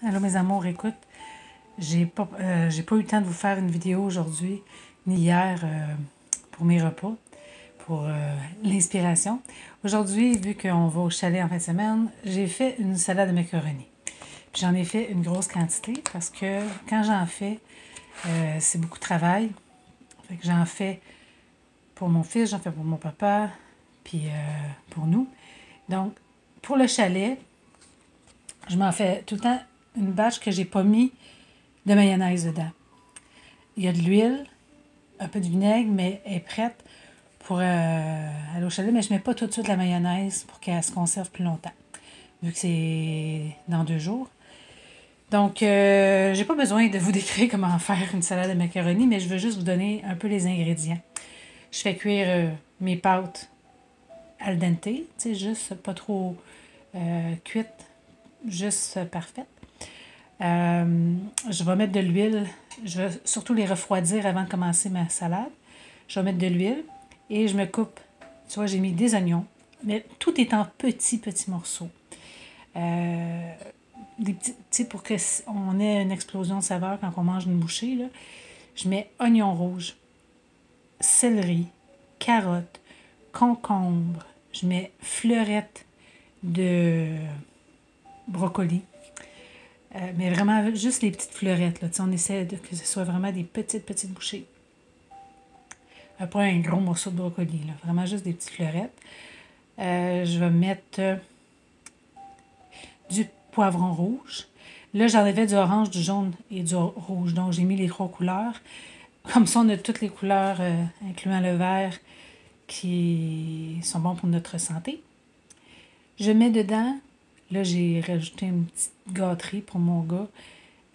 Allô mes amours, écoute, j'ai pas eu le temps de vous faire une vidéo aujourd'hui, ni hier pour mes repas, pour l'inspiration. Aujourd'hui, vu qu'on va au chalet en fin de semaine, j'ai fait une salade de macaroni. Puis j'en ai fait une grosse quantité parce que quand j'en fais, c'est beaucoup de travail. Fait que j'en fais pour mon fils, j'en fais pour mon papa, puis pour nous. Donc, pour le chalet, je m'en fais tout le temps une batch que j'ai pas mis de mayonnaise dedans. Il y a de l'huile, un peu de vinaigre, mais elle est prête pour aller au chalet, mais je ne mets pas tout de suite la mayonnaise pour qu'elle se conserve plus longtemps, vu que c'est dans 2 jours. Donc, j'ai pas besoin de vous décrire comment faire une salade de macaroni, mais je veux juste vous donner un peu les ingrédients. Je fais cuire mes pâtes al dente, tu sais, juste pas trop cuite, juste parfaite. Je vais mettre de l'huile. Je vais surtout les refroidir avant de commencer ma salade. Je vais mettre de l'huile et je me coupe. Tu vois, j'ai mis des oignons, mais tout est en petits morceaux. Des petits, tu sais, pour qu'on ait une explosion de saveur quand on mange une bouchée, là, je mets oignons rouges, céleri, carottes, concombre. Je mets fleurettes de brocoli. Mais vraiment, juste les petites fleurettes. Là. On essaie que ce soit vraiment des petites bouchées. Pas un gros morceau de brocoli. Là. Vraiment juste des petites fleurettes. Je vais mettre du poivron rouge. Là, j'enlevais du orange, du jaune et du rouge. Donc, j'ai mis les 3 couleurs. Comme ça, on a toutes les couleurs, incluant le vert, qui sont bons pour notre santé. Je mets dedans... Là, j'ai rajouté une petite gâterie pour mon gars,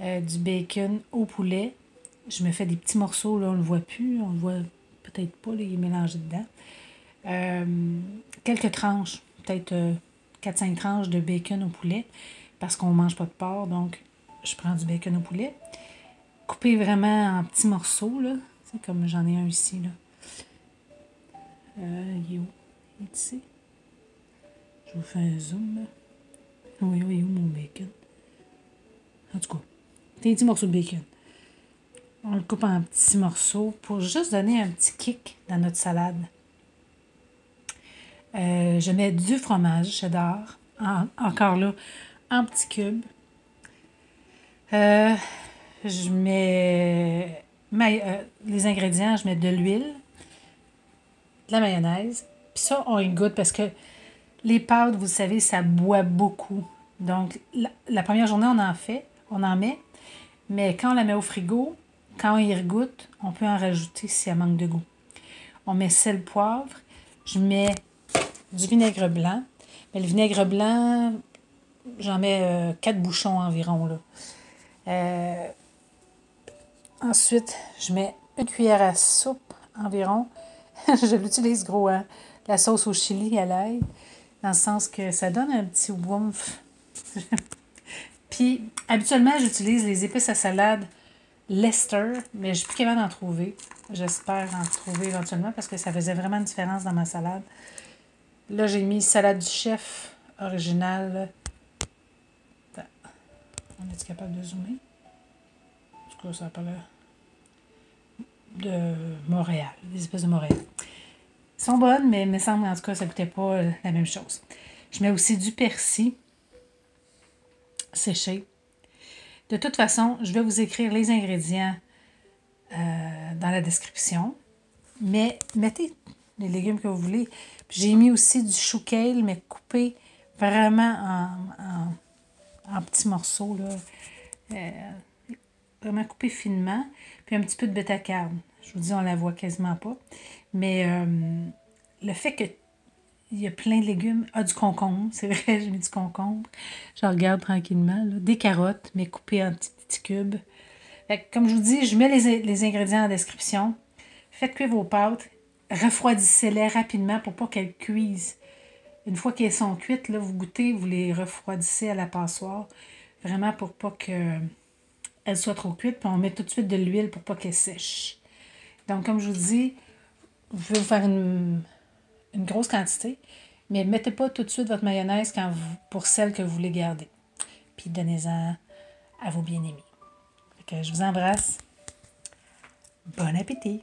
du bacon au poulet. Je me fais des petits morceaux, là, on ne le voit plus, on le voit peut-être pas, là, il est mélangé dedans. Quelques tranches, peut-être 4-5 tranches de bacon au poulet, parce qu'on ne mange pas de porc, donc je prends du bacon au poulet. Coupé vraiment en petits morceaux, là, comme j'en ai un ici, là. Il est où? Il est ici. Je vous fais un zoom, là. Oui, où mon bacon? En tout cas, des petits morceaux de bacon. On le coupe en petits morceaux pour juste donner un petit kick dans notre salade. Je mets du fromage cheddar, encore là, en petits cubes. Je mets les ingrédients, je mets de l'huile, de la mayonnaise. Puis ça, on y goûte parce que les pâtes, vous savez, ça boit beaucoup. Donc, la première journée, on en met. Mais quand on la met au frigo, quand on y regoute, on peut en rajouter si elle manque de goût. On met sel, poivre. Je mets du vinaigre blanc. Mais le vinaigre blanc, j'en mets 4 bouchons environ, là. Ensuite, je mets une cuillère à soupe environ. Je l'utilise gros, hein? La sauce au chili à l'ail. Dans le sens que ça donne un petit woomph. Puis, habituellement, j'utilise les épices à salade Lester, mais je suis plus capable d'en trouver. J'espère en trouver éventuellement parce que ça faisait vraiment une différence dans ma salade. Là, j'ai mis salade du chef original. Attends. On est-tu capable de zoomer? En tout cas, ça a pas l'air de Montréal. Les épices de Montréal. Ils sont bonnes, mais il me semble en tout cas ça ne goûtait pas la même chose. Je mets aussi du persil séché. De toute façon, je vais vous écrire les ingrédients dans la description. Mais mettez les légumes que vous voulez. J'ai mis aussi du chou kale, mais coupé vraiment en petits morceaux. Là. Vraiment coupé finement. Puis un petit peu de bêta-carbe. Je vous dis, on la voit quasiment pas. Mais le fait que il y a plein de légumes. Ah, du concombre, c'est vrai, j'ai mis du concombre. Je regarde tranquillement. Là. Des carottes, mais coupées en petits cubes. Fait que, comme je vous dis, je mets les ingrédients en description. Faites cuire vos pâtes. Refroidissez-les rapidement pour pas qu'elles cuisent. Une fois qu'elles sont cuites, là, vous goûtez, vous les refroidissez à la passoire. Vraiment pour pas qu'elles soient trop cuites. Puis on met tout de suite de l'huile pour pas qu'elles sèchent. Donc, comme je vous dis, vous pouvez vous faire une grosse quantité, mais mettez pas tout de suite votre mayonnaise pour celle que vous voulez garder. Puis donnez-en à vos bien-aimés. Fait que je vous embrasse. Bon appétit!